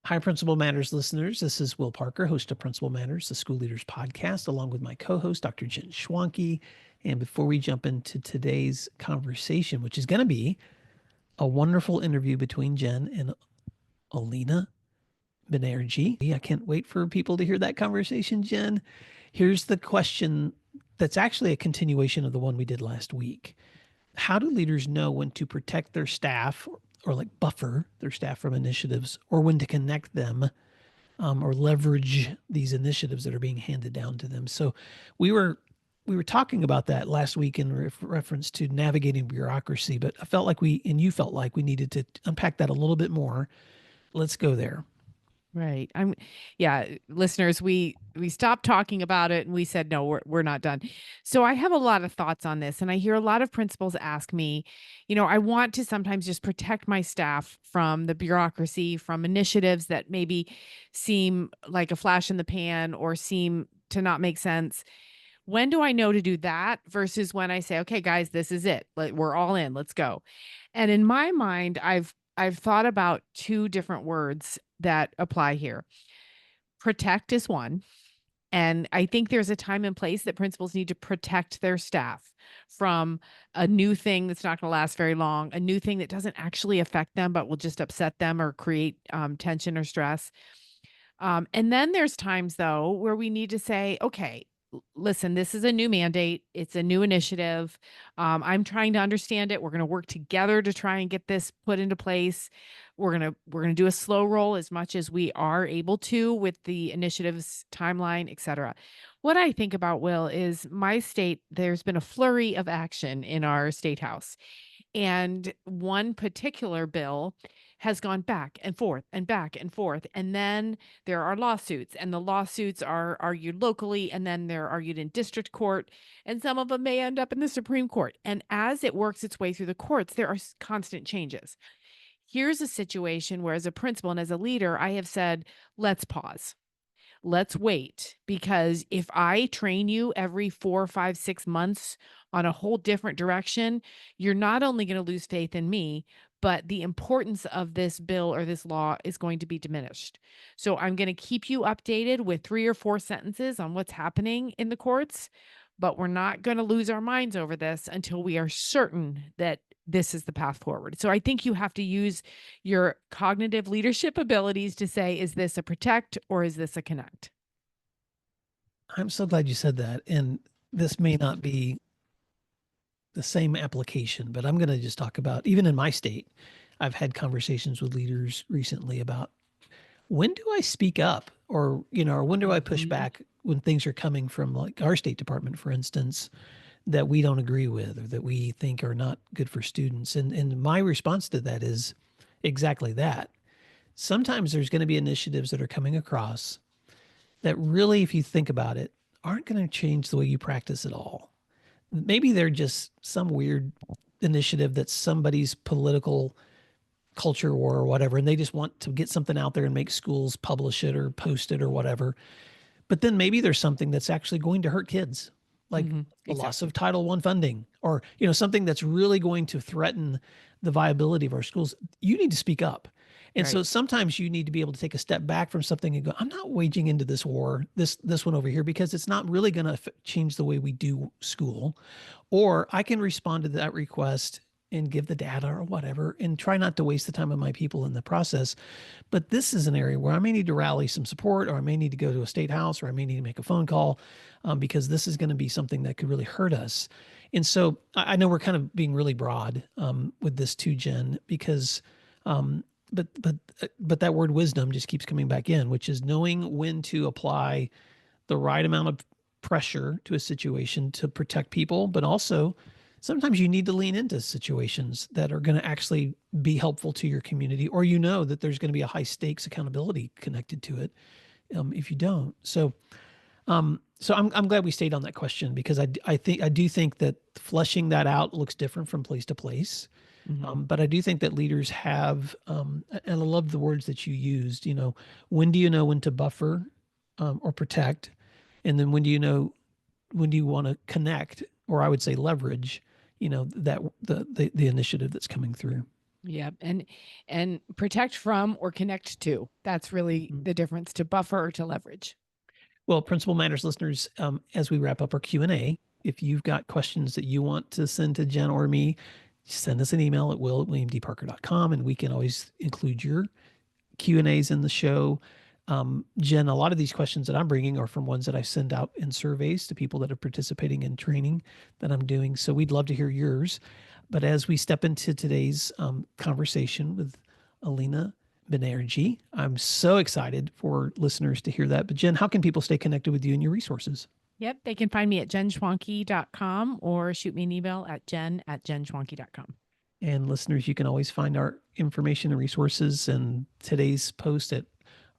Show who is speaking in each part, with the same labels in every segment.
Speaker 1: Hi, Principal Matters listeners. This is Will Parker, host of Principal Matters, the School Leaders Podcast, along with my co-host, Dr. Jen Schwanke. And before we jump into today's conversation, which is going to be a wonderful interview between Jen and Olina Banerji, I can't wait for people to hear that conversation, Jen. Here's the question that's actually a continuation of the one we did last week. How do leaders know when to protect their staff or like buffer their staff from initiatives, or when to connect them or leverage these initiatives that are being handed down to them? So we were we were talking about that last week in reference to navigating bureaucracy, but I felt like you felt like we needed to unpack that a little bit more. Let's go there.
Speaker 2: Right. Yeah, listeners, we stopped talking about it and we said no, we're not done. So I have a lot of thoughts on this, and I hear a lot of principals ask me, I want to sometimes just protect my staff from the bureaucracy, from initiatives that maybe seem like a flash in the pan or seem to not make sense. When do I know to do that versus when I say, "Okay, guys, this is it. Like, we're all in. Let's go." And in my mind, I've thought about two different words that apply here. Protect is one, and I think there's a time and place that principals need to protect their staff from a new thing that's not going to last very long, a new thing that doesn't actually affect them but will just upset them or create tension or stress. And then there's times though where we need to say, okay, listen, this is a new mandate. It's a new initiative. I'm trying to understand it. We're going to work together to try and get this put into place. We're gonna do a slow roll as much as we are able to with the initiative's timeline, et cetera. What I think about, Will, is my state, there's been a flurry of action in our state house. And one particular bill has gone back and forth and back and forth. And then there are lawsuits, and the lawsuits are argued locally, and then they're argued in district court, and some of them may end up in the Supreme Court. And as it works its way through the courts, there are constant changes. Here's a situation where, as a principal and as a leader, I have said, let's pause. Let's wait, because if I train you every 4, 5, 6 months on a whole different direction, you're not only going to lose faith in me, but the importance of this bill or this law is going to be diminished. So I'm going to keep you updated with 3 or 4 sentences on what's happening in the courts, but we're not going to lose our minds over this until we are certain that this is the path forward. So I think you have to use your cognitive leadership abilities to say, is this a protect or is this a connect?
Speaker 1: I'm so glad you said that. And this may not be the same application, but I'm going to just talk about, even in my state, I've had conversations with leaders recently about when do I speak up, or when do I push
Speaker 2: Mhm.
Speaker 1: back when things are coming from like our State Department, for instance, that we don't agree with or that we think are not good for students. And my response to that is exactly that. Sometimes there's going to be initiatives that are coming across that really, if you think about it, aren't going to change the way you practice at all. Maybe they're just some weird initiative that's somebody's political culture war or whatever, and they just want to get something out there and make schools publish it or post it or whatever. But then maybe there's something that's actually going to hurt kids, like
Speaker 2: Mhm.
Speaker 1: the loss
Speaker 2: Exactly.
Speaker 1: of Title One funding, or something that's really going to threaten the viability of our schools. You need to speak up. And so
Speaker 2: Right.
Speaker 1: sometimes you need to be able to take a step back from something and go, I'm not waging into this war, this one over here, because it's not really going to change the way we do school. Or I can respond to that request and give the data or whatever and try not to waste the time of my people in the process. But this is an area where I may need to rally some support, or I may need to go to a state house, or I may need to make a phone call, because this is going to be something that could really hurt us. And so I know we're kind of being really broad with this too, Jen, because but that word wisdom just keeps coming back in, which is knowing when to apply the right amount of pressure to a situation to protect people, but also sometimes you need to lean into situations that are going to actually be helpful to your community, or that there's going to be a high stakes accountability connected to it if you don't. So I'm glad we stayed on that question, because I do think that fleshing that out looks different from place to place.
Speaker 2: Mhm.
Speaker 1: But I do think that leaders have, and I love the words that you used. When do you know when to buffer or protect, and then when do you want to connect, or I would say leverage, that the initiative that's coming through.
Speaker 2: Yeah, and protect from or connect to. That's really the difference, to buffer or to leverage.
Speaker 1: Well, Principal Matters listeners, as we wrap up our Q&A, if you've got questions that you want to send to Jen or me, send us an email at will@williamdparker.com, and we can always include your Q&As in the show. Jen, a lot of these questions that I'm bringing are from ones that I send out in surveys to people that are participating in training that I'm doing. So we'd love to hear yours. But as we step into today's conversation with Olina Banerji, I'm so excited for listeners to hear that. But Jen, how can people stay connected with you and your resources?
Speaker 2: Yep, they can find me at jenschwanke.com or shoot me an email at jen@jenschwanke.com.
Speaker 1: And listeners, you can always find our information and resources and today's post at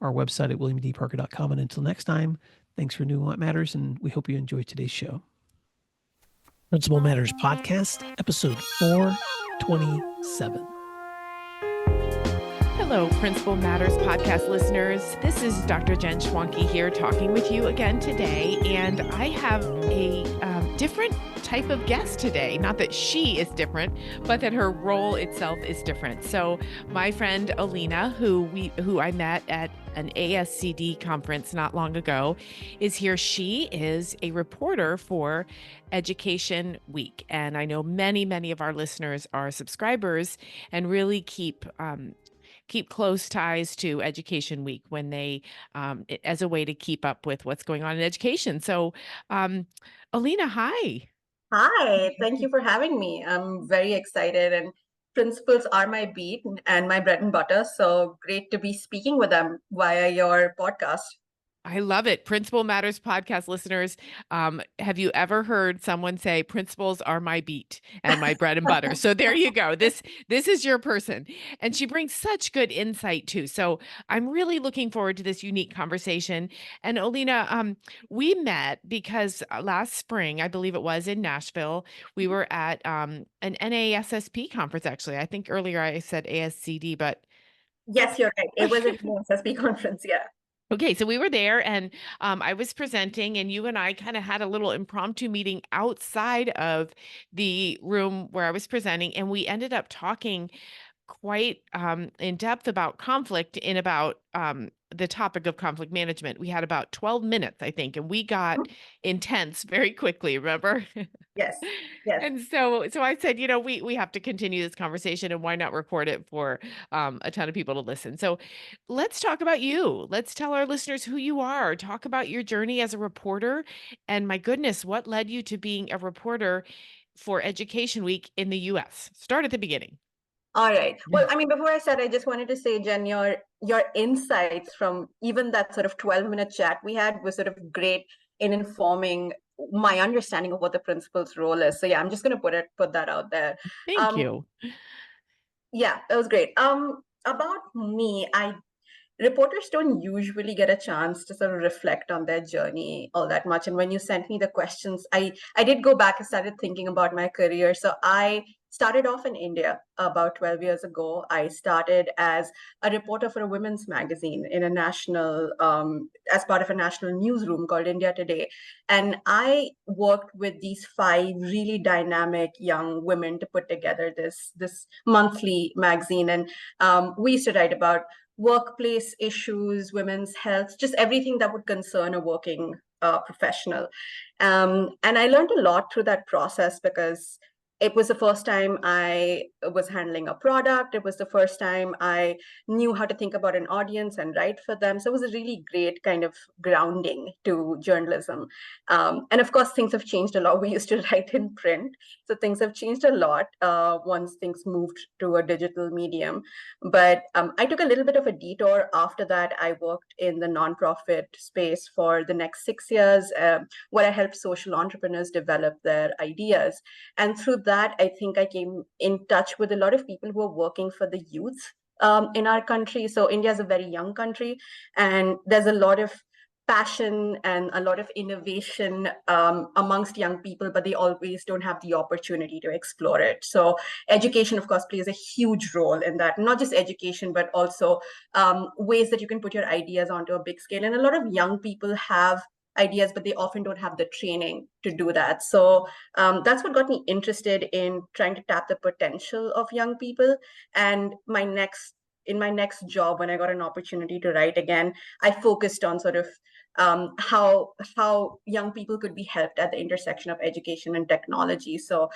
Speaker 1: our website at williamdparker.com. And until next time, thanks for doing what matters, and we hope you enjoyed today's show. Principal Matters Podcast, episode 427.
Speaker 2: Hello, Principal Matters podcast listeners. This is Dr. Jen Schwanke here talking with you again today, and I have a different type of guest today. Not that she is different, but that her role itself is different. So my friend Olina, who I met at an ASCD conference not long ago, is here. She is a reporter for Education Week, and I know many of our listeners are subscribers and really keep close ties to Education Week when they, as a way to keep up with what's going on in education. So, Olina, hi.
Speaker 3: Hi, thank you for having me. I'm very excited, and principals are my beat and my bread and butter. So great to be speaking with them via your podcast.
Speaker 2: I love it. Principal Matters podcast listeners, have you ever heard someone say principals are my beat and my bread and butter? So there you go. This is your person. And she brings such good insight too. So I'm really looking forward to this unique conversation. And Olina, we met because last spring, I believe it was in Nashville, we were at an NASSP conference, actually. I think earlier I said ASCD, but
Speaker 3: Yes, you're right. It was an SSP conference. Yeah.
Speaker 2: okay, so we were there and I was presenting, and you and I kind of had a little impromptu meeting outside of the room where I was presenting, and we ended up talking quite in depth about conflict in about the topic of conflict management. We had about 12 minutes, I think, and we got intense very quickly, remember?
Speaker 3: Yes. Yes.
Speaker 2: And so I said, you know, we have to continue this conversation, and why not record it for a ton of people to listen. So let's talk about you. Let's tell our listeners who you are. Talk about your journey as a reporter. And my goodness, what led you to being a reporter for Education Week in the US? Start at the beginning.
Speaker 3: All right. Well, I mean, before I start, I just wanted to say, Jen, your insights from even that sort of 12-minute chat we had was sort of great in informing my understanding of what the principal's role is. So yeah, I'm just going to put that out there.
Speaker 2: Thank you.
Speaker 3: Yeah, that was great. About me, reporters don't usually get a chance to sort of reflect on their journey all that much. And when you sent me the questions, I did go back and started thinking about my career. So I started off in India about 12 years ago. I started as a reporter for a women's magazine in a national, as part of a national newsroom called India Today. And I worked with these 5 really dynamic young women to put together this monthly magazine. And we used to write about workplace issues, women's health, just everything that would concern a working professional. And I learned a lot through that process because it was the first time I was handling a product. It was the first time I knew how to think about an audience and write for them. So it was a really great kind of grounding to journalism. And of course, things have changed a lot. We used to write in print. So things have changed a lot once things moved to a digital medium. But I took a little bit of a detour after that. I worked in the nonprofit space for the next 6 years, where I helped social entrepreneurs develop their ideas. And through that, I think I came in touch with a lot of people who are working for the youth in our country. So India is a very young country, and there's a lot of passion and a lot of innovation amongst young people, but they always don't have the opportunity to explore it. So education, of course, plays a huge role in that. Not just education, but also ways that you can put your ideas onto a big scale. And a lot of young people have, ideas, but they often don't have the training to do that. So that's what got me interested in trying to tap the potential of young people. And in my next job, when I got an opportunity to write again, I focused on sort of how young people could be helped at the intersection of education and technology. So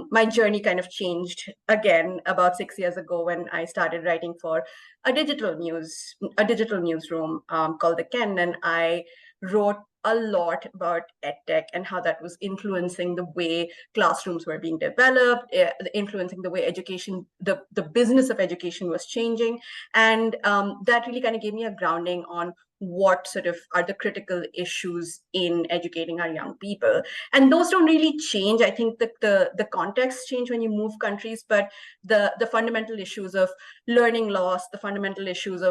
Speaker 3: my journey kind of changed again about 6 years ago when I started writing for a digital newsroom called the Ken, and I wrote a lot about edtech and how that was influencing the way classrooms were being developed, influencing the way education, the business of education was changing. And that really kind of gave me a grounding on what sort of are the critical issues in educating our young people. And those don't really change. I think that the context change when you move countries, but the fundamental issues of learning loss, the fundamental issues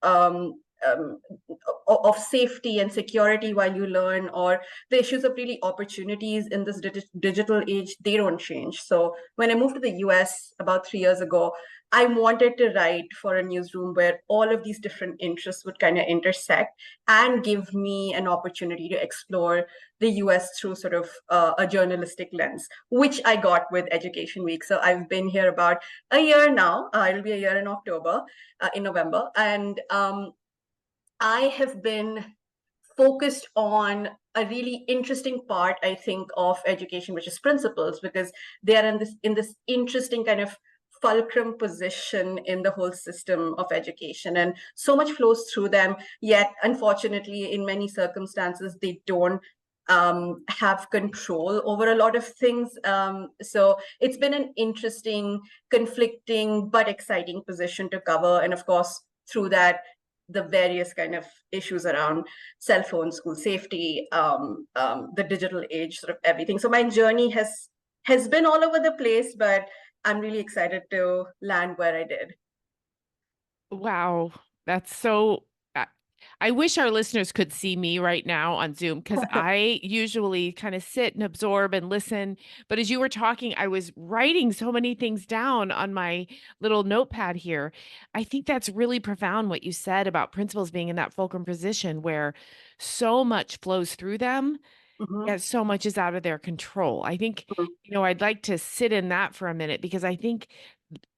Speaker 3: um, of safety and security while you learn, or the issues of really opportunities in this digital age, they don't change. So when I moved to the US about 3 years ago, I wanted to write for a newsroom where all of these different interests would kind of intersect and give me an opportunity to explore the US through sort of a journalistic lens, which I got with Education Week. So I've been here about a year now. It'll be a year in October, in November. And I have been focused on a really interesting part, I think, of education, which is principals, because they are in this interesting kind of fulcrum position in the whole system of education, and so much flows through them. Yet, unfortunately, in many circumstances, they don't have control over a lot of things. So it's been an interesting, conflicting, but exciting position to cover. And of course, through that, the various kind of issues around cell phone, school safety, the digital age, sort of everything. So my journey has been all over the place, but I'm really excited to land where I did.
Speaker 2: Wow, that's so. I wish our listeners could see me right now on Zoom because I usually kind of sit and absorb and listen. But as you were talking, I was writing so many things down on my little notepad here. I think that's really profound what you said about principals being in that fulcrum position where so much flows through them,
Speaker 3: Mhm,
Speaker 2: yet so much is out of their control. I think,
Speaker 3: mhm.
Speaker 2: I'd like to sit in that for a minute because I think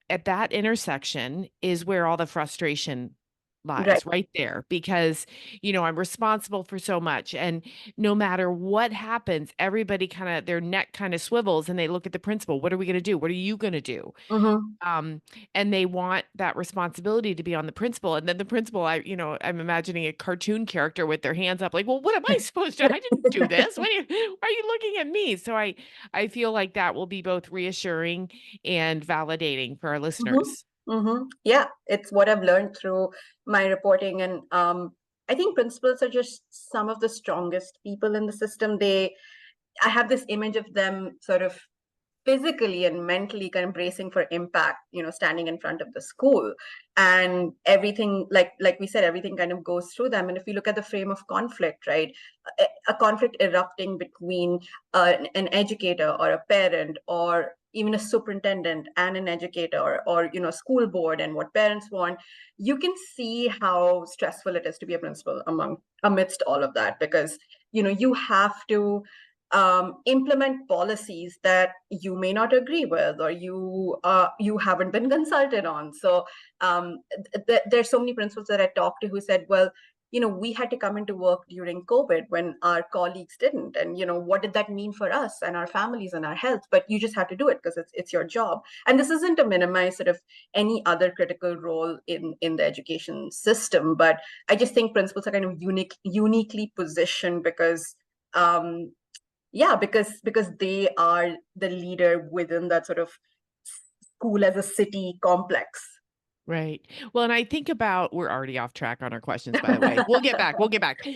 Speaker 2: at that intersection is where all the frustration
Speaker 3: Right.
Speaker 2: lies right there because I'm responsible for so much and no matter what happens everybody kind of their neck kind of swivels and they look at the principal. What are we going to do? What are you going to do?
Speaker 3: Mhm.
Speaker 2: And they want that responsibility to be on the principal. And then the principal, I'm imagining a cartoon character with their hands up, like, well, what am I supposed to? I didn't do this. Why are you looking at me? So I feel like that will be both reassuring and validating for our
Speaker 3: Mhm,
Speaker 2: listeners.
Speaker 3: mhm. Yeah, it's what I've learned through my reporting. And I think principals are just some of the strongest people in the system. I have this image of them sort of physically and mentally kind of bracing for impact, standing in front of the school, and everything, like we said, everything kind of goes through them. And if you look at the frame of conflict, right, a conflict erupting between an educator or a parent or even a superintendent and an educator, or school board, and what parents want, you can see how stressful it is to be a principal amidst all of that, because you have to implement policies that you may not agree with, or you haven't been consulted on. So there's so many principals that I talked to who said, well, we had to come into work during COVID when our colleagues didn't, and what did that mean for us and our families and our health? But you just have to do it because it's your job. And this isn't to minimize sort of any other critical role in the education system, but I just think principals are kind of uniquely positioned because yeah, because they are the leader within that sort of school as a city complex.
Speaker 2: Right. Well, and I think about we're already off track on our questions, by the way. We'll get back. We'll get back.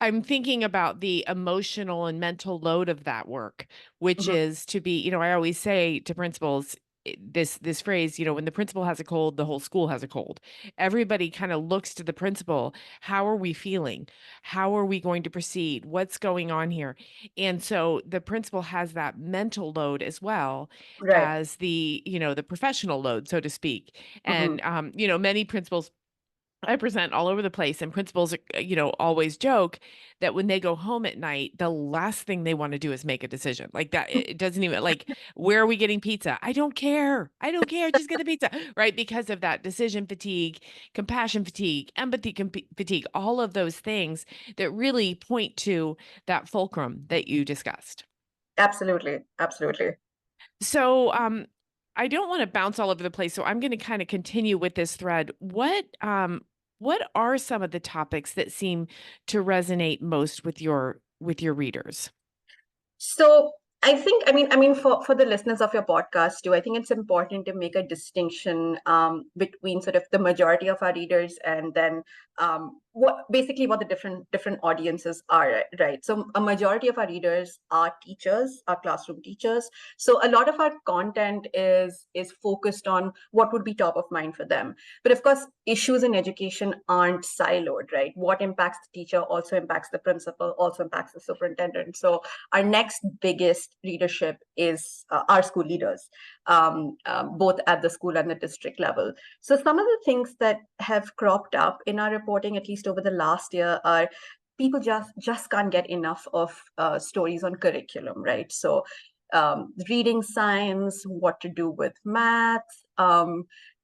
Speaker 2: I'm thinking about the emotional and mental load of that work, which
Speaker 3: Mhm.
Speaker 2: is to be, I always say to principals this phrase, when the principal has a cold, the whole school has a cold. Everybody kind of looks to the principal. How are we feeling? How are we going to proceed? What's going on here? And so the principal has that mental load as well
Speaker 3: Right.
Speaker 2: as the professional load, so to speak.
Speaker 3: Mhm.
Speaker 2: And many principals I present all over the place, and principals, always joke that when they go home at night, the last thing they want to do is make a decision like that. It doesn't even like, where are we getting pizza? I don't care. I don't care. Just get the pizza, right? Because of that decision fatigue, compassion fatigue, empathy fatigue, all of those things that really point to that fulcrum that you discussed.
Speaker 3: Absolutely. Absolutely.
Speaker 2: So, I don't want to bounce all over the place, so I'm going to kind of continue with this thread. What are some of the topics that seem to resonate most with your readers?
Speaker 3: So for the listeners of your podcast too, I think it's important to make a distinction between sort of the majority of our readers and then what the different audiences are, right? So a majority of our readers are teachers, are classroom teachers. So a lot of our content is focused on what would be top of mind for them. But of course, issues in education aren't siloed, right? What impacts the teacher also impacts the principal, also impacts the superintendent. So our next biggest readership is our school leaders, both at the school and the district level. So some of the things that have cropped up in our reporting, at least over the last year, are people just can't get enough of stories on curriculum, right? So reading science, what to do with math,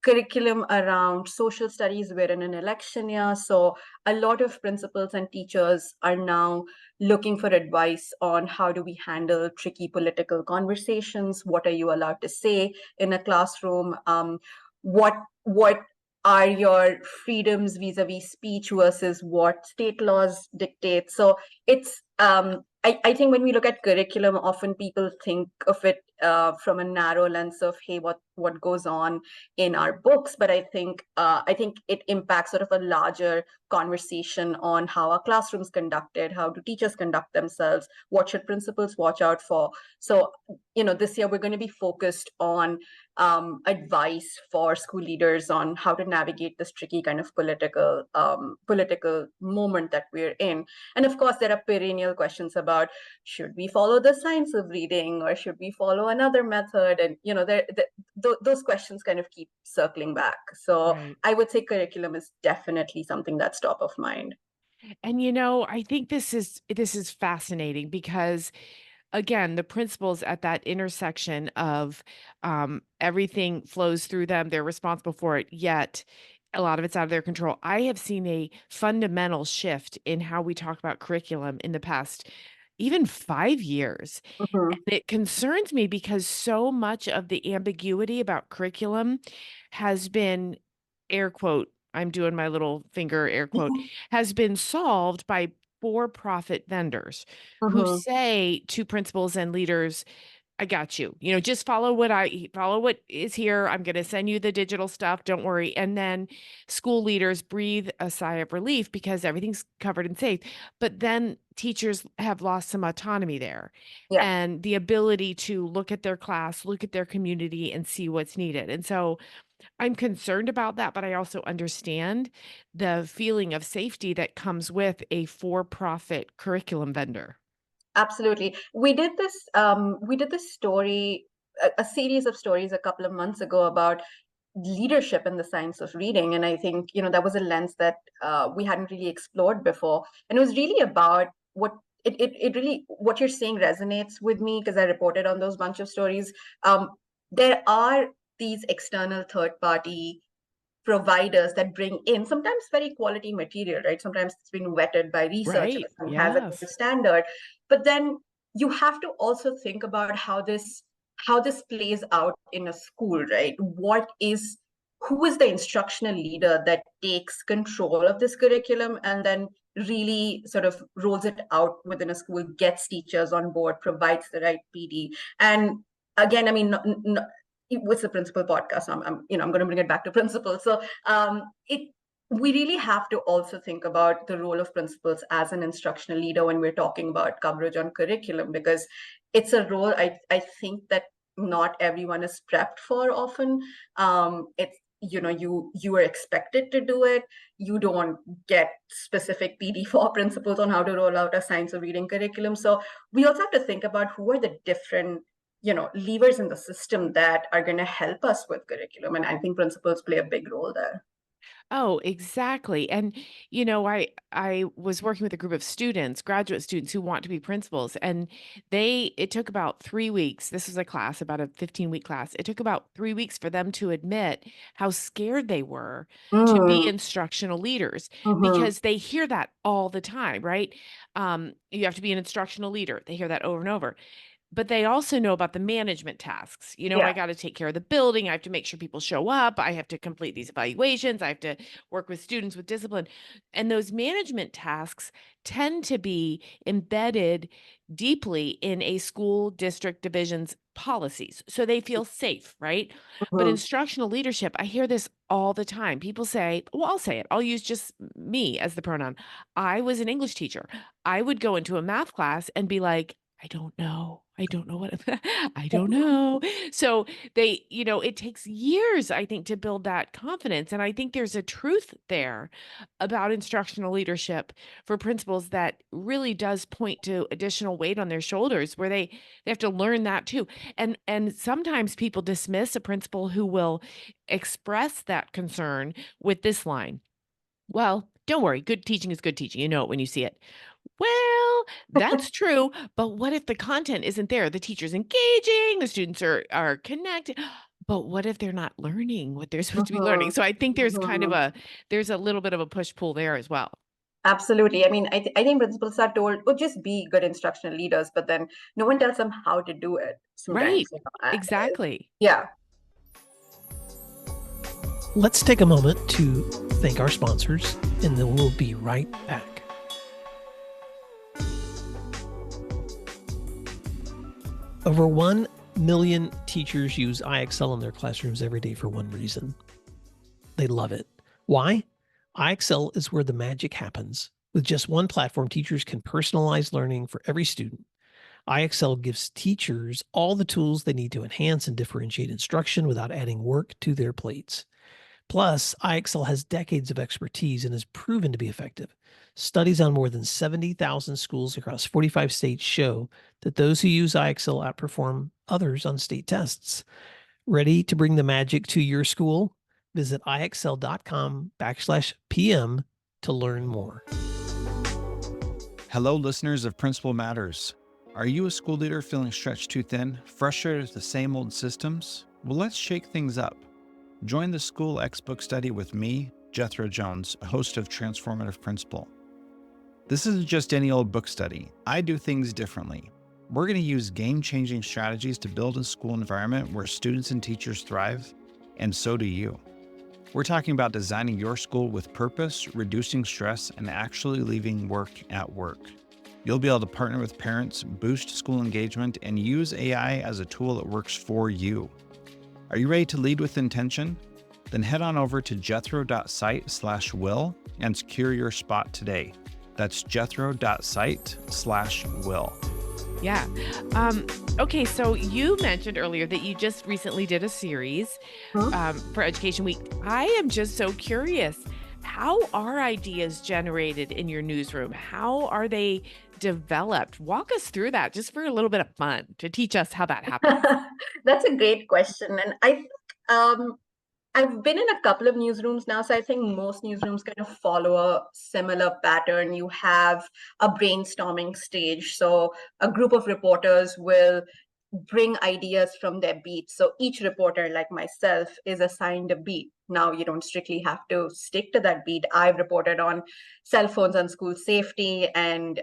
Speaker 3: curriculum around social studies. We're in an election year, so a lot of principals and teachers are now looking for advice on how do we handle tricky political conversations. What are you allowed to say in a classroom? What are your freedoms vis-a-vis speech versus what state laws dictate? So it's I think when we look at curriculum, often people think of it from a narrow lens of, hey, what goes on in our books, but I think it impacts sort of a larger conversation on how our classrooms conducted, how do teachers conduct themselves, what should principals watch out for. So this year we're going to be focused on advice for school leaders on how to navigate this tricky kind of political moment that we're in. And of course, there are perennial questions about, should we follow the science of reading or should we follow another method? And those questions kind of keep circling back. So
Speaker 2: Right.
Speaker 3: I would say curriculum is definitely something that's top of mind.
Speaker 2: And I think this is fascinating because, again, the principals at that intersection of everything flows through them, they're responsible for it, yet a lot of it's out of their control. I have seen a fundamental shift in how we talk about curriculum in the past even 5 years.
Speaker 3: Mhm.
Speaker 2: And it concerns me because so much of the ambiguity about curriculum has been, air quote, I'm doing my little finger air quote, has been solved by for-profit vendors who
Speaker 3: Mhm.
Speaker 2: say to principals and leaders, I got you. Just follow what is here. I'm going to send you the digital stuff. Don't worry. And then school leaders breathe a sigh of relief because everything's covered and safe. But then teachers have lost some autonomy there
Speaker 3: Yeah.
Speaker 2: and the ability to look at their class, look at their community, and see what's needed. And so I'm concerned about that, but I also understand the feeling of safety that comes with a for-profit curriculum vendor.
Speaker 3: Absolutely. We did this story, a series of stories a couple of months ago about leadership in the science of reading. And I think, that was a lens that we hadn't really explored before. And it was really about it really, what you're saying resonates with me because I reported on those bunch of stories. There are these external third party providers that bring in sometimes very quality material, right? Sometimes it's been vetted by researchers
Speaker 2: Right.
Speaker 3: and has a good
Speaker 2: Yes.
Speaker 3: standard. But then you have to also think about how this plays out in a school, right? Who is the instructional leader that takes control of this curriculum and then really sort of rolls it out within a school, gets teachers on board, provides the right PD. And again, I mean, it was a principal podcast. I'm going to bring it back to principal. So we really have to also think about the role of principals as an instructional leader when we're talking about coverage on curriculum, because it's a role I think that not everyone is prepped for often. It's you are expected to do it. You don't get specific PD for principals on how to roll out a science of reading curriculum. So we also have to think about who are the different levers in the system that are going to help us with curriculum, and I think principals play a big role there.
Speaker 2: Oh, exactly. And I was working with a group of students, graduate students who want to be principals, and it took about 3 weeks. This was a class, about a 15-week class. It took about 3 weeks for them to admit how scared they were to be
Speaker 3: Mm,
Speaker 2: instructional leaders
Speaker 3: mhm.
Speaker 2: because they hear that all the time, right? You have to be an instructional leader. They hear that over and over. But they also know about the management tasks. I
Speaker 3: Yeah.
Speaker 2: got to take care of the building. I have to make sure people show up. I have to complete these evaluations. I have to work with students with discipline. And those management tasks tend to be embedded deeply in a school district division's policies. So they feel safe, right? But
Speaker 3: Mhm.
Speaker 2: instructional leadership, I hear this all the time. People say, well, I'll say it. I'll use just me as the pronoun. I was an English teacher. I would go into a math class and be like, I don't know. I don't know what I don't know. So it takes years, I think, to build that confidence. And I think there's a truth there about instructional leadership for principals that really does point to additional weight on their shoulders where they have to learn that too. And sometimes people dismiss a principal who will express that concern with this line. Well, don't worry, good teaching is good teaching. You know it when you see it. Well, that's true, but what if the content isn't there? The teacher's engaging, the students are connected. But what if they're not learning what they're supposed to be learning?
Speaker 3: Mhm.
Speaker 2: So I think
Speaker 3: Mhm.
Speaker 2: there's a little bit of a push-pull there as well.
Speaker 3: Absolutely. I mean, I think principals are told, oh, just be good instructional leaders, but then no one tells them how to do it sometimes.
Speaker 2: Right. Exactly.
Speaker 3: Yeah.
Speaker 1: Let's take a moment to thank our sponsors, and then we'll be right back. Over 1 million teachers use IXL in their classrooms every day for one reason. They love it. Why? IXL is where the magic happens. With just one platform, teachers can personalize learning for every student. IXL gives teachers all the tools they need to enhance and differentiate instruction without adding work to their plates. Plus, IXL has decades of expertise and is proven to be effective. Studies on more than 70,000 schools across 45 states show that those who use IXL outperform others on state tests. Ready to bring the magic to your school? Visit ixl.com/PM to learn more.
Speaker 4: Hello, listeners of Principal Matters. Are you a school leader feeling stretched too thin, frustrated with the same old systems? Well, let's shake things up. Join the School X book study with me, Jethro Jones, host of Transformative Principal. This isn't just any old book study. I do things differently. We're going to use game-changing strategies to build a school environment where students and teachers thrive, and so do you. We're talking about designing your school with purpose, reducing stress, and actually leaving work at work. You'll be able to partner with parents, boost school engagement, and use AI as a tool that works for you. Are you ready to lead with intention? Then head on over to jethro.site/will and secure your spot today. That's jethro.site/will.
Speaker 2: Yeah. Okay, so you mentioned earlier that you just recently did a series for Education Week. I am just so curious. How are ideas generated in your newsroom? How are they developed? Walk us through that just for a little bit of fun to teach us how that happens.
Speaker 3: That's a great question. And I think I've been in a couple of newsrooms now, so I think most newsrooms kind of follow a similar pattern. You have a brainstorming stage. So a group of reporters will bring ideas from their beat. So each reporter, like myself, is assigned a beat. Now you don't strictly have to stick to that beat. I've reported on cell phones and school safety and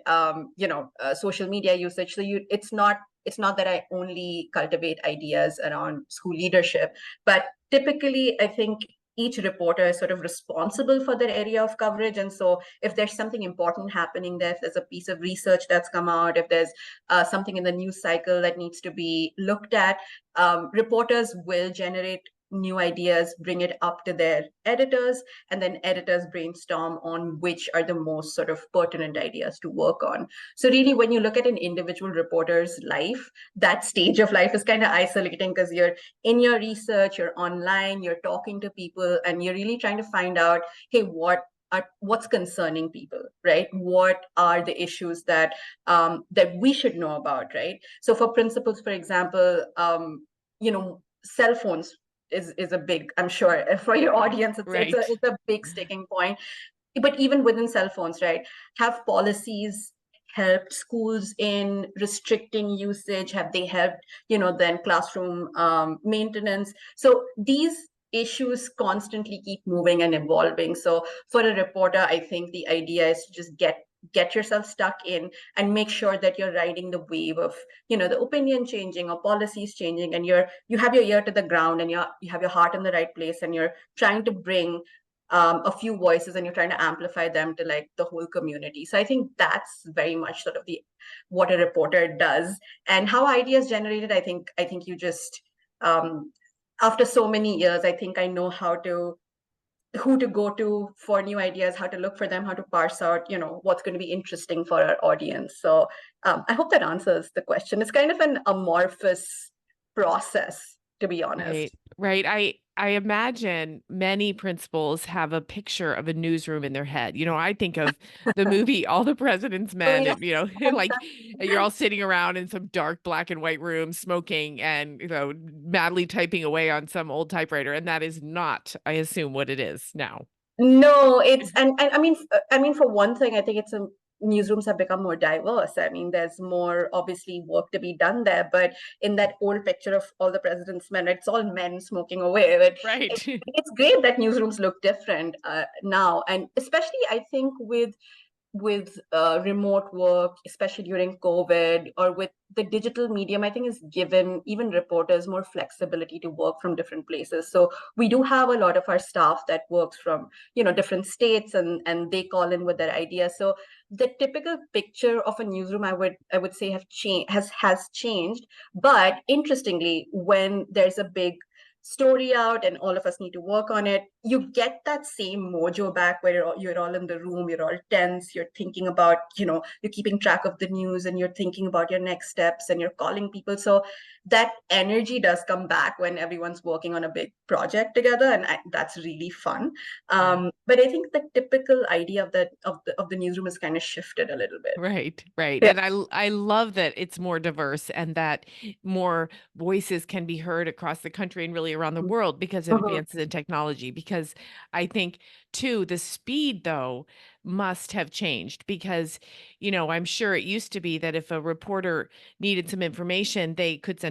Speaker 3: social media usage. So it's not that I only cultivate ideas around school leadership, but typically I think each reporter is sort of responsible for their area of coverage. And so if there's something important happening there, if there's a piece of research that's come out, if there's something in the news cycle that needs to be looked at, reporters will generate new ideas, bring it up to their editors, and then editors brainstorm on which are the most sort of pertinent ideas to work on. So really, when you look at an individual reporter's life, that stage of life is kind of isolating because you're in your research, you're online, you're talking to people, and you're really trying to find out, hey, what's concerning people, right? What are the issues that we should know about, right? So for principals, for example, cell phones is a big, I'm sure for your audience,
Speaker 2: Right.
Speaker 3: it's a big sticking point. But even within cell phones, right? Have policies helped schools in restricting usage? Have they helped, then classroom maintenance? So these issues constantly keep moving and evolving. So for a reporter, I think the idea is to just get yourself stuck in and make sure that you're riding the wave of the opinion changing or policies changing, and you have your ear to the ground, and you have your heart in the right place, and you're trying to bring a few voices, and you're trying to amplify them to like the whole community. So I think that's very much sort of the what a reporter does. And how ideas generated, I think you just after so many years, I think I know who to go to for new ideas, how to look for them, how to parse out what's going to be interesting for our audience. So I hope that answers the question. It's kind of an amorphous process, to be honest.
Speaker 2: Right. I imagine many principals have a picture of a newsroom in their head. I think of the movie All the President's
Speaker 3: Oh,
Speaker 2: Men,
Speaker 3: yeah.
Speaker 2: and like you're all sitting around in some dark black and white room smoking and madly typing away on some old typewriter. And that is not, I assume, what it is now.
Speaker 3: No, it's and I mean, for one thing, I think newsrooms have become more diverse. I mean, there's more obviously work to be done there. But in that old picture of All the President's Men, it's all men smoking away. But
Speaker 2: Right.
Speaker 3: it's great that newsrooms look different now, and especially I think with remote work, especially during COVID, or with the digital medium, I think has given even reporters more flexibility to work from different places. So we do have a lot of our staff that works from different states, and they call in with their ideas. So the typical picture of a newsroom, I would say, has changed. But interestingly, when there's a big story out and all of us need to work on it, you get that same mojo back where you're all in the room, you're all tense, you're thinking about, you're keeping track of the news, and you're thinking about your next steps, and you're calling people. So that energy does come back when everyone's working on a big project together, and that's really fun. But I think the typical idea of the newsroom has kind of shifted a little bit.
Speaker 2: Right.
Speaker 3: Yeah.
Speaker 2: And I love that it's more diverse and that more voices can be heard across the country and really around the world because of
Speaker 3: Mhm.
Speaker 2: advances in technology. Because I think too, the speed though must have changed because, I'm sure it used to be that if a reporter needed some information, they could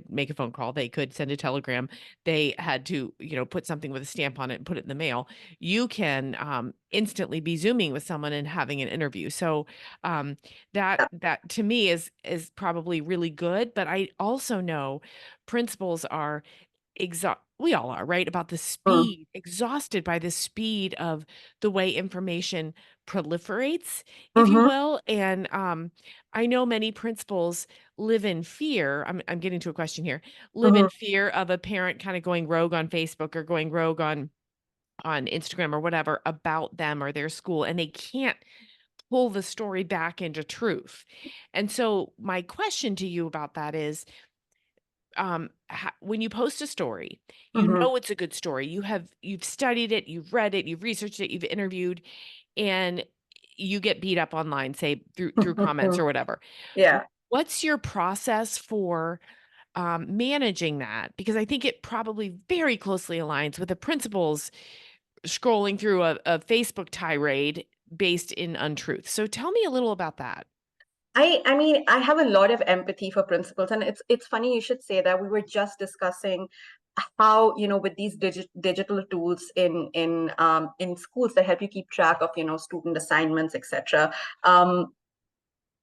Speaker 2: make a phone call, they could send a telegram, they had to, put something with a stamp on it and put it in the mail. You can instantly be Zooming with someone and having an interview. So that to me is probably really good. But I also know principals are we all are, right? About the
Speaker 3: Mhm.
Speaker 2: speed, exhausted by the speed of the way information proliferates, if you
Speaker 3: Mhm.
Speaker 2: will. And I know many principals live in fear. I'm getting to a question here. Live in
Speaker 3: Mhm.
Speaker 2: fear of a parent kind of going rogue on Facebook or going rogue on Instagram or whatever about them or their school, and they can't pull the story back into truth. And so my question to you about that is, when you post a story,
Speaker 3: Mhm.
Speaker 2: it's a good story. You've studied it, you've read it, you've researched it, you've interviewed, and you get beat up online, say through comments or whatever.
Speaker 3: Yeah.
Speaker 2: What's your process for managing that? Because I think it probably very closely aligns with the principles scrolling through a Facebook tirade based in untruth. So tell me a little about that.
Speaker 3: I mean, I have a lot of empathy for principals, and it's funny you should say that. We were just discussing how, with these digital tools in schools that help you keep track of student assignments, etc. Um,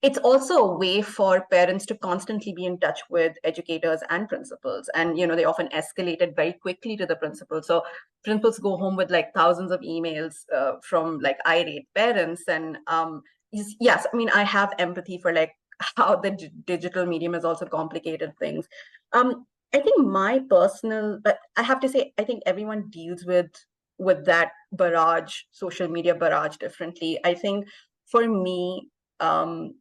Speaker 3: it's also a way for parents to constantly be in touch with educators and principals, and they often escalate it very quickly to the principal. So principals go home with like thousands of emails from like irate parents. And yes, I mean, I have empathy for like how the digital medium has also complicated things. I think my personal, but I have to say, I think everyone deals with that social media barrage differently. I think for me, um,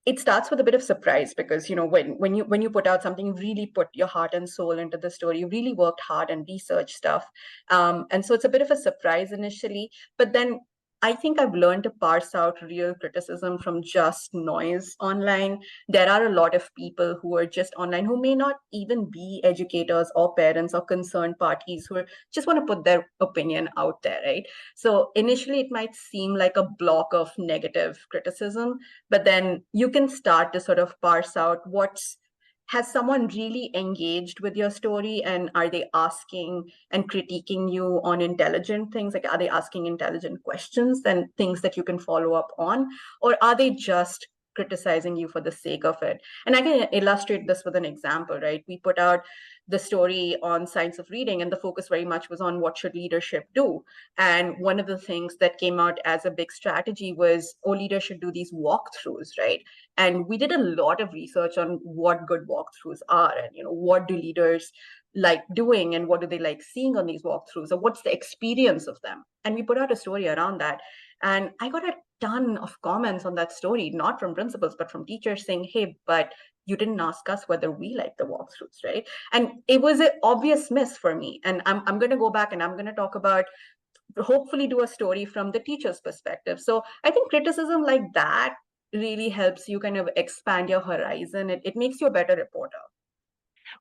Speaker 3: it starts with a bit of surprise, because when you put out something, you really put your heart and soul into the story, you really worked hard and research stuff, and so it's a bit of a surprise initially. But then I think I've learned to parse out real criticism from just noise online. There are a lot of people who are just online who may not even be educators or parents or concerned parties who just want to put their opinion out there, right? So initially, it might seem like a block of negative criticism, but then you can start to sort of parse out has someone really engaged with your story, and are they asking and critiquing you on intelligent things? Like, are they asking intelligent questions and things that you can follow up on? Or are they just criticizing you for the sake of it? And I can illustrate this with an example, right? We put out the story on science of reading, and the focus very much was on what should leadership do. And one of the things that came out as a big strategy was, oh, leaders should do these walkthroughs, right? And we did a lot of research on what good walkthroughs are, and what do leaders like doing, and what do they like seeing on these walkthroughs, or what's the experience of them. And we put out a story around that, and I got a ton of comments on that story, not from principals but from teachers, saying, hey, but you didn't ask us whether we like the walkthroughs, right? And it was an obvious miss for me, and I'm going to go back and I'm going to talk about, hopefully do a story from the teacher's perspective. So I think criticism like that really helps you kind of expand your horizon. It makes you a better reporter.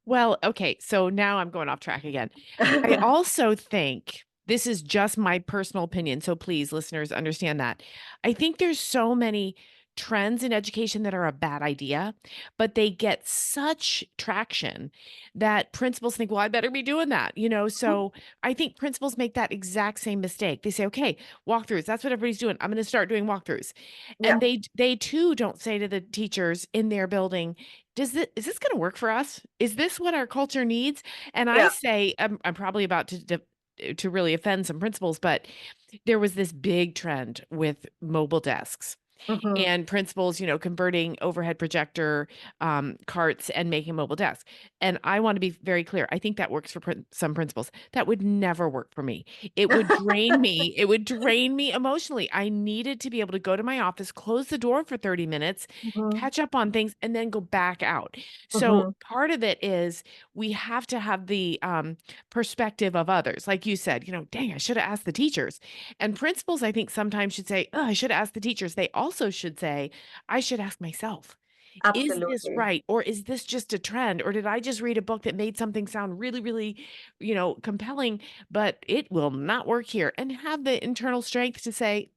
Speaker 2: Well, okay, so now I'm going off track again. I also think this is just my personal opinion, so please, listeners, understand that. I think there's so many trends in education that are a bad idea, but they get such traction that principals think, well, I better be doing that, So I think principals make that exact same mistake. They say, okay, walkthroughs, that's what everybody's doing. I'm going to start doing walkthroughs.
Speaker 3: Yeah.
Speaker 2: And they too don't say to the teachers in their building, is this going to work for us? Is this what our culture needs? And I
Speaker 3: Yeah.
Speaker 2: say, I'm probably about to really offend some principals, but there was this big trend with mobile desks.
Speaker 3: Mhm.
Speaker 2: And principals, converting overhead projector carts and making mobile desks. And I want to be very clear. I think that works for some principals. That would never work for me. It would drain me. It would drain me emotionally. I needed to be able to go to my office, close the door for 30 minutes,
Speaker 3: Mhm.
Speaker 2: catch up on things, and then go back out. So
Speaker 3: Mhm.
Speaker 2: part of it is we have to have the perspective of others. Like you said, dang, I should have asked the teachers. And principals, I think, sometimes should say, oh, I should ask the teachers. They also should say, I should ask myself, is this
Speaker 3: Absolutely.
Speaker 2: right? Or is this just a trend? Or did I just read a book that made something sound really, really, compelling, but it will not work here? And have the internal strength to say,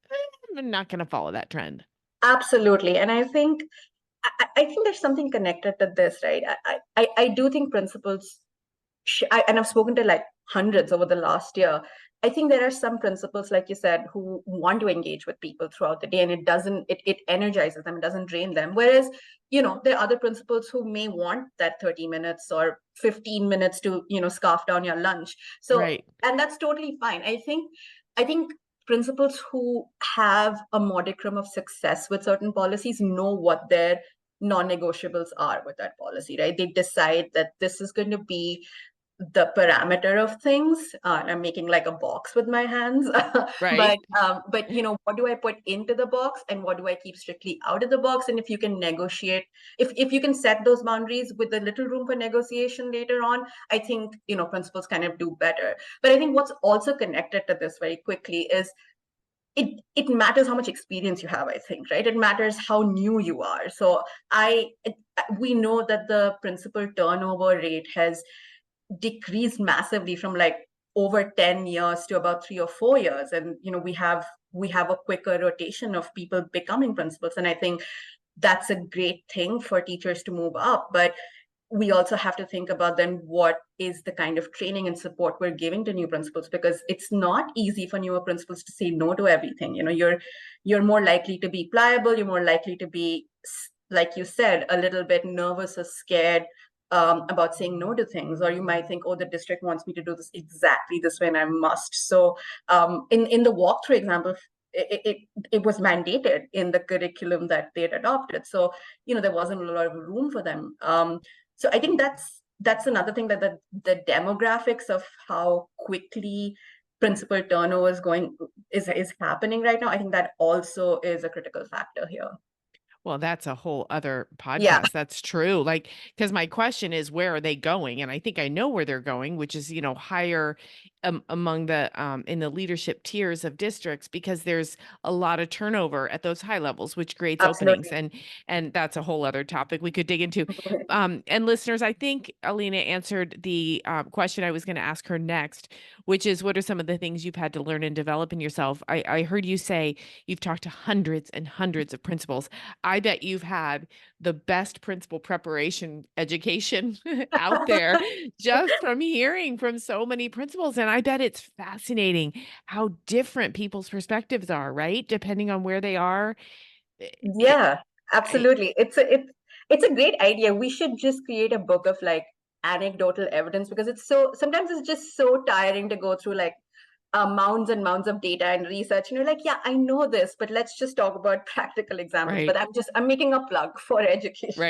Speaker 2: I'm not going to follow that trend.
Speaker 3: Absolutely. And I think there's something connected to this, right? I do think principals, and I've spoken to like hundreds over the last year. I think there are some principals, like you said, who want to engage with people throughout the day, and it energizes them, it doesn't drain them. Whereas, there are other principals who may want that 30 minutes or 15 minutes to, scarf down your lunch. So,
Speaker 2: Right.
Speaker 3: and that's totally fine. I think principals who have a modicum of success with certain policies know what their non-negotiables are with that policy, right? They decide that this is going to be the parameter of things. I'm making like a box with my hands,
Speaker 2: Right.
Speaker 3: but what do I put into the box, and what do I keep strictly out of the box? And if you can negotiate, if you can set those boundaries with a little room for negotiation later on, I think principals kind of do better. But I think what's also connected to this very quickly is it matters how much experience you have, I think, right? It matters how new you are. So we know that the principal turnover rate has decreased massively from like over 10 years to about 3 or 4 years. And we have a quicker rotation of people becoming principals. And I think that's a great thing for teachers to move up. But we also have to think about then what is the kind of training and support we're giving to new principals, because it's not easy for newer principals to say no to everything. You're more likely to be pliable, you're more likely to be, like you said, a little bit nervous or scared about saying no to things. Or you might think, oh, the district wants me to do this exactly this way and I must. So in the walkthrough example, it was mandated in the curriculum that they had adopted. So there wasn't a lot of room for them. So I think that's another thing, that the demographics of how quickly principal turnover is happening right now. I think that also is a critical factor here.
Speaker 2: Well, that's a whole other
Speaker 3: Yeah,
Speaker 2: podcast. That's true. Like, because my question is, where are they going? And I think I know where they're going, which is, higher among the in the leadership tiers of districts, because there's a lot of turnover at those high levels, which creates openings.
Speaker 3: absolutely.
Speaker 2: And that's a whole other topic we could dig into. And listeners, I think Olina answered the question I was going to ask her next, which is, what are some of the things you've had to learn and develop in yourself? I heard you say you've talked to hundreds and hundreds of principals. I bet you've had the best principal preparation education out there just from hearing from so many principals. And I bet it's fascinating how different people's perspectives are, right? Depending on where they are.
Speaker 3: Yeah, absolutely. It's a great idea. We should just create a book of like anecdotal evidence, because sometimes it's just so tiring to go through like mounds and mounds of data and research. And you're like, yeah, I know this, but let's just talk about practical examples.
Speaker 2: Right.
Speaker 3: But I'm making a plug for education.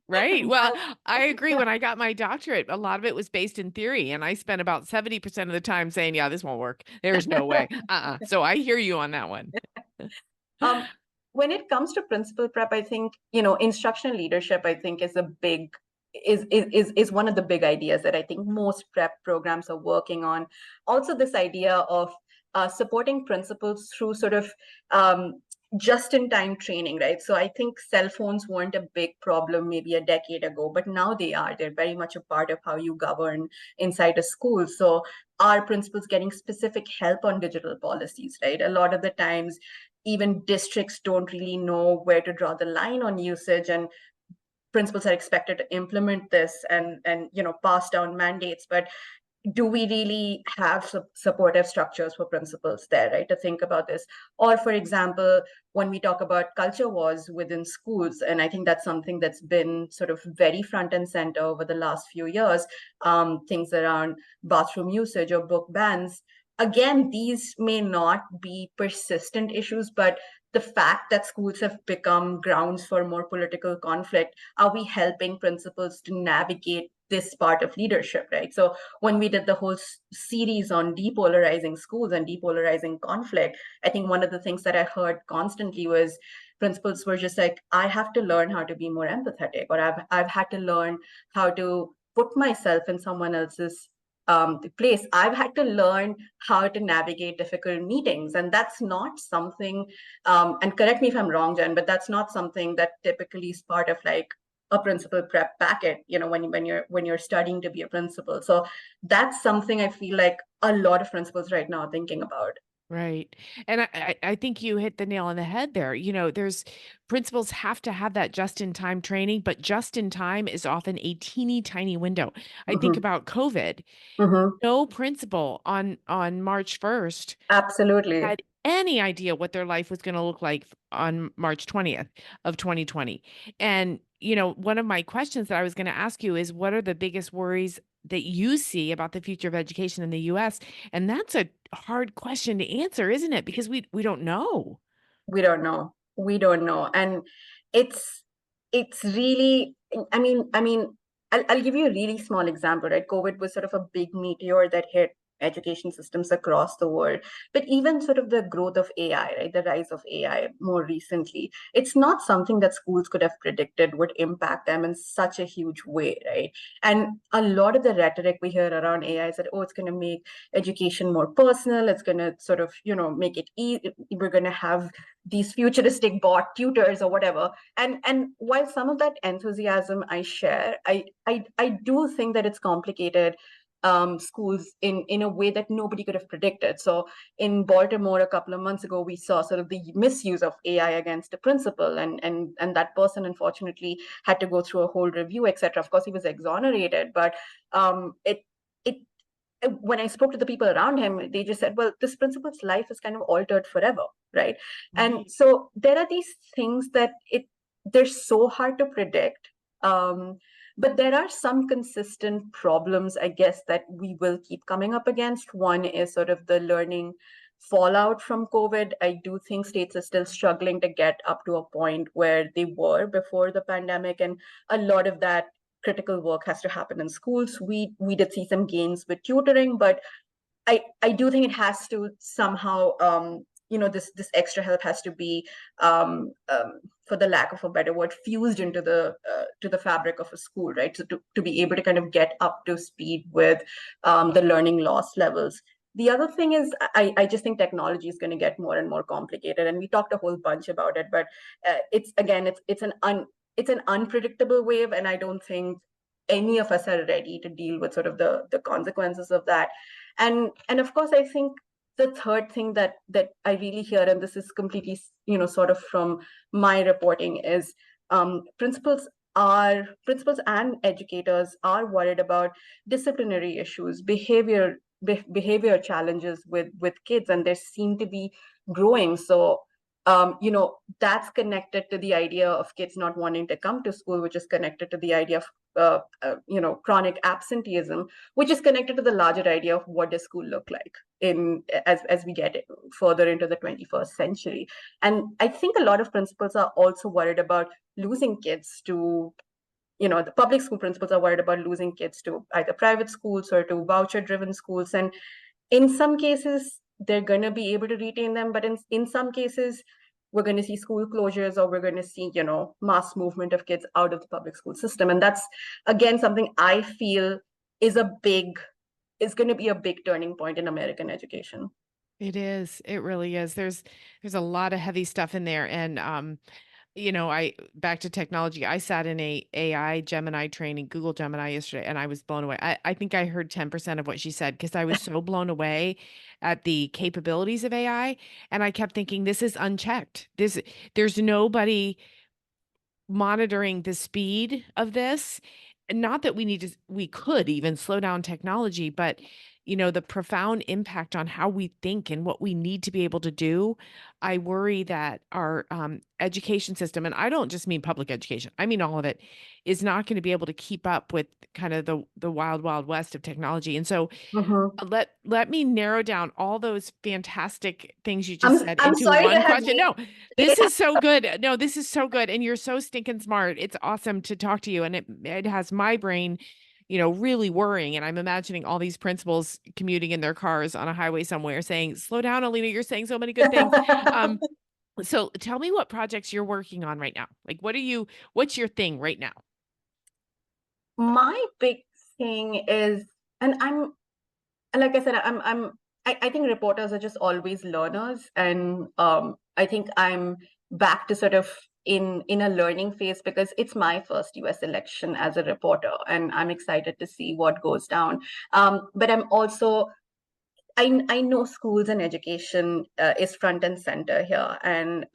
Speaker 2: Right. Well, I agree. When I got my doctorate, a lot of it was based in theory, and I spent about 70% of the time saying, yeah, this won't work. There's no way. So I hear you on that one.
Speaker 3: When it comes to principal prep, I think, instructional leadership, I think, is one of the big ideas that I think most prep programs are working on. Also, this idea of supporting principals through sort of just-in-time training, right? So I think cell phones weren't a big problem maybe a decade ago, but now they are. They're very much a part of how you govern inside a school. So are principals getting specific help on digital policies, right? A lot of the times, even districts don't really know where to draw the line on usage, and principals are expected to implement this and pass down mandates. But do we really have supportive structures for principals there, right, to think about this? Or, for example, when we talk about culture wars within schools, and I think that's something that's been sort of very front and center over the last few years, things around bathroom usage or book bans. Again, these may not be persistent issues, but the fact that schools have become grounds for more political conflict, are we helping principals to navigate this part of leadership, right? So when we did the whole series on depolarizing schools and depolarizing conflict, I think one of the things that I heard constantly was principals were just like, I have to learn how to be more empathetic, or I've had to learn how to put myself in someone else's place. I've had to learn how to navigate difficult meetings. And that's not something, and correct me if I'm wrong, Jen, but that's not something that typically is part of like a principal prep packet, when you're studying to be a principal. So that's something I feel like a lot of principals right now are thinking about.
Speaker 2: Right. And I think you hit the nail on the head there. There's principals have to have that just in time training, but just in time is often a teeny tiny window. I think
Speaker 3: Mm-hmm.
Speaker 2: about COVID.
Speaker 3: Mm-hmm.
Speaker 2: No principal on March 1st
Speaker 3: Absolutely.
Speaker 2: had any idea what their life was going to look like on March 20th of 2020. And, one of my questions that I was going to ask you is, what are the biggest worries that you see about the future of education in the US? And that's a hard question to answer, isn't it? Because we don't know.
Speaker 3: We don't know. We don't know. And it's really, I'll give you a really small example, right? COVID was sort of a big meteor that hit education systems across the world. But even sort of the growth of AI, right? The rise of AI more recently, it's not something that schools could have predicted would impact them in such a huge way, right? And a lot of the rhetoric we hear around AI is that, oh, it's going to make education more personal. It's going to sort of, make it easy. We're going to have these futuristic bot tutors or whatever. And while some of that enthusiasm I share, I do think that it's complicated schools in a way that nobody could have predicted. So in Baltimore a couple of months ago, we saw sort of the misuse of AI against a principal, and that person unfortunately had to go through a whole review, etc. Of course, he was exonerated, but it when I spoke to the people around him, they just said, well, this principal's life is kind of altered forever, right? And so there are these things that they're so hard to predict. But there are some consistent problems, I guess, that we will keep coming up against. One is sort of the learning fallout from COVID. I do think states are still struggling to get up to a point where they were before the pandemic. And a lot of that critical work has to happen in schools. We did see some gains with tutoring, but I do think it has to somehow this extra help has to be, for the lack of a better word, fused into the fabric of a school, right? So to be able to kind of get up to speed with the learning loss levels. The other thing is, I just think technology is going to get more and more complicated, and we talked a whole bunch about it. But it's an unpredictable wave, and I don't think any of us are ready to deal with sort of the consequences of that. And of course, I think the third thing that I really hear, and this is completely sort of from my reporting, is principals and educators are worried about disciplinary issues, behavior challenges with kids, and they seem to be growing. So that's connected to the idea of kids not wanting to come to school, which is connected to the idea of chronic absenteeism, which is connected to the larger idea of what does school look like as we get further into the 21st century. And I think a lot of principals are also worried about losing kids to, the public school principals are worried about losing kids to either private schools or to voucher-driven schools. And in some cases, they're going to be able to retain them, but in some cases, we're going to see school closures, or we're going to see, mass movement of kids out of the public school system. And that's, again, something I feel is going to be a big turning point in American education.
Speaker 2: It is. It really is. There's a lot of heavy stuff in there. And back to technology. I sat in a AI Gemini training, Google Gemini yesterday, and I was blown away. I think I heard 10% of what she said because I was so blown away at the capabilities of AI. And I kept thinking, this is unchecked. There's nobody monitoring the speed of this. Not that we could even slow down technology, but the profound impact on how we think and what we need to be able to do. I worry that our education system, and I don't just mean public education, I mean all of it, is not going to be able to keep up with kind of the wild, wild west of technology. And so let me narrow down all those fantastic things you just said
Speaker 3: I'm
Speaker 2: into
Speaker 3: sorry
Speaker 2: one
Speaker 3: to have
Speaker 2: question. No, this is so good. No, this is so good. And you're so stinking smart. It's awesome to talk to you. And it has my brain really worrying. And I'm imagining all these principals commuting in their cars on a highway somewhere saying, slow down, Olina, you're saying so many good things. So tell me what projects you're working on right now. Like, what's your thing right now?
Speaker 3: My big thing is, and like I said, I think reporters are just always learners. And I think I'm back to sort of in a learning phase, because it's my first US election as a reporter, and I'm excited to see what goes down. But I'm also, I know schools and education is front and center here. And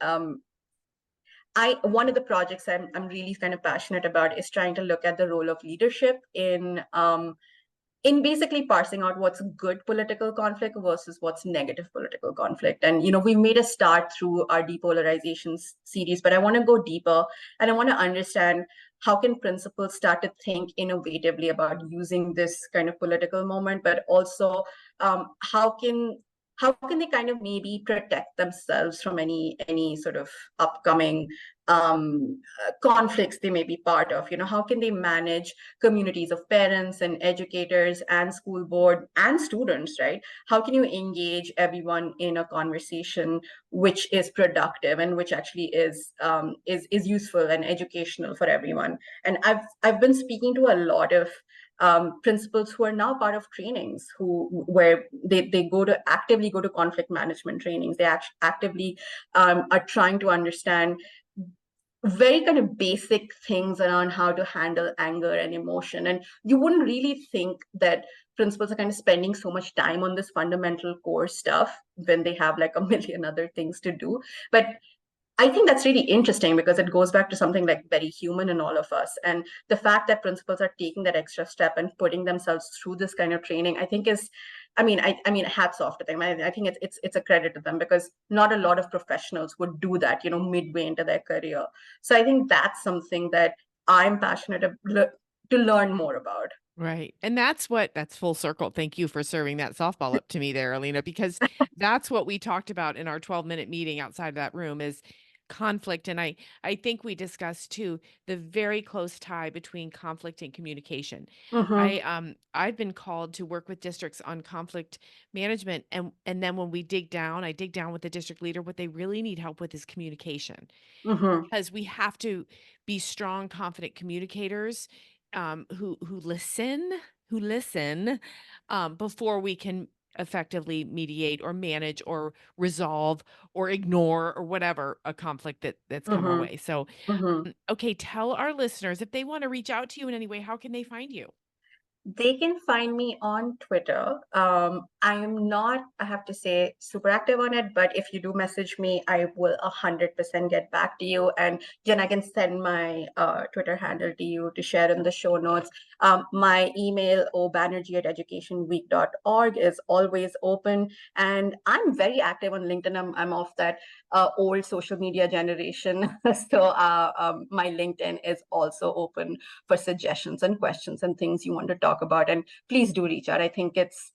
Speaker 3: one of the projects I'm really kind of passionate about is trying to look at the role of leadership in basically parsing out what's good political conflict versus what's negative political conflict. And, we made a start through our depolarization series, but I want to go deeper, and I want to understand how can principals start to think innovatively about using this kind of political moment, but also how can they kind of maybe protect themselves from any sort of upcoming conflicts they may be part of? How can they manage communities of parents and educators and school board and students, right? How can you engage everyone in a conversation which is productive and which actually is useful and educational for everyone? And I've been speaking to a lot of principals who are now part of trainings where they actively go to conflict management trainings. They actively are trying to understand very kind of basic things around how to handle anger and emotion. And you wouldn't really think that principals are kind of spending so much time on this fundamental core stuff when they have like a million other things to do. But I think that's really interesting because it goes back to something like very human in all of us. And the fact that principals are taking that extra step and putting themselves through this kind of training, I think is, I mean, hats off to them. I think it's a credit to them, because not a lot of professionals would do that, midway into their career. So I think that's something that I'm passionate to learn more about.
Speaker 2: Right. And that's full circle. Thank you for serving that softball up to me there, Olina, because that's what we talked about in our 12-minute meeting outside of that room is conflict, and I think we discussed too the very close tie between conflict and communication. I've been called to work with districts on conflict management, and then when we dig down, I dig down with the district leader. What they really need help with is communication, because we have to be strong, confident communicators, who listen before we can effectively mediate or manage or resolve or ignore or whatever a conflict that's come our way. So, okay, tell our listeners, if they want to reach out to you in any way, how can they find you?
Speaker 3: They can find me on Twitter. I am not, I have to say, super active on it, but if you do message me, I will 100% get back to you. And Jen, I can send my Twitter handle to you to share in the show notes. My email, obanerji@educationweek.org, is always open. And I'm very active on LinkedIn. I'm of that old social media generation. So my LinkedIn is also open for suggestions and questions and things you want to talk about. And please do reach out. I think it's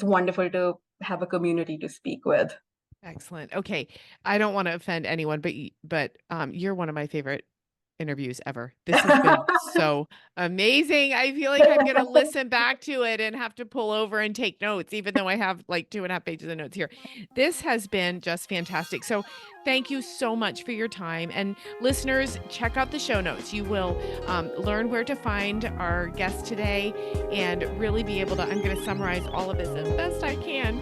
Speaker 3: wonderful to have a community to speak with.
Speaker 2: Excellent. Okay, I don't want to offend anyone, but you're one of my favorite interviews ever. This has been so amazing. I feel like I'm going to listen back to it and have to pull over and take notes, even though I have like 2.5 pages of notes here. This has been just fantastic. So thank you so much for your time. And listeners, check out the show notes. You will learn where to find our guest today and really be able to, I'm going to summarize all of this as best I can,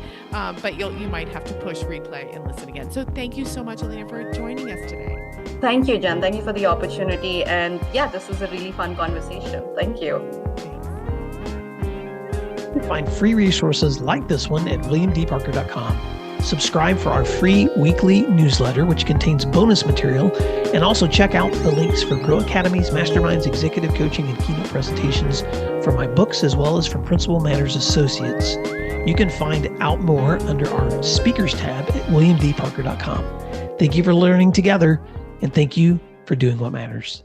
Speaker 2: but you might have to push replay and listen again. So thank you so much, Olina, for joining us today.
Speaker 3: Thank you, Jen. Thank you for the opportunity. And yeah, this was a really fun conversation. Thank you.
Speaker 1: You can find free resources like this one at williamdparker.com. Subscribe for our free weekly newsletter, which contains bonus material, and also check out the links for Grow Academies, Masterminds, Executive Coaching, and Keynote presentations from my books, as well as from Principal Manners Associates. You can find out more under our speakers tab at williamdparker.com. Thank you for learning together, and thank you for doing what matters.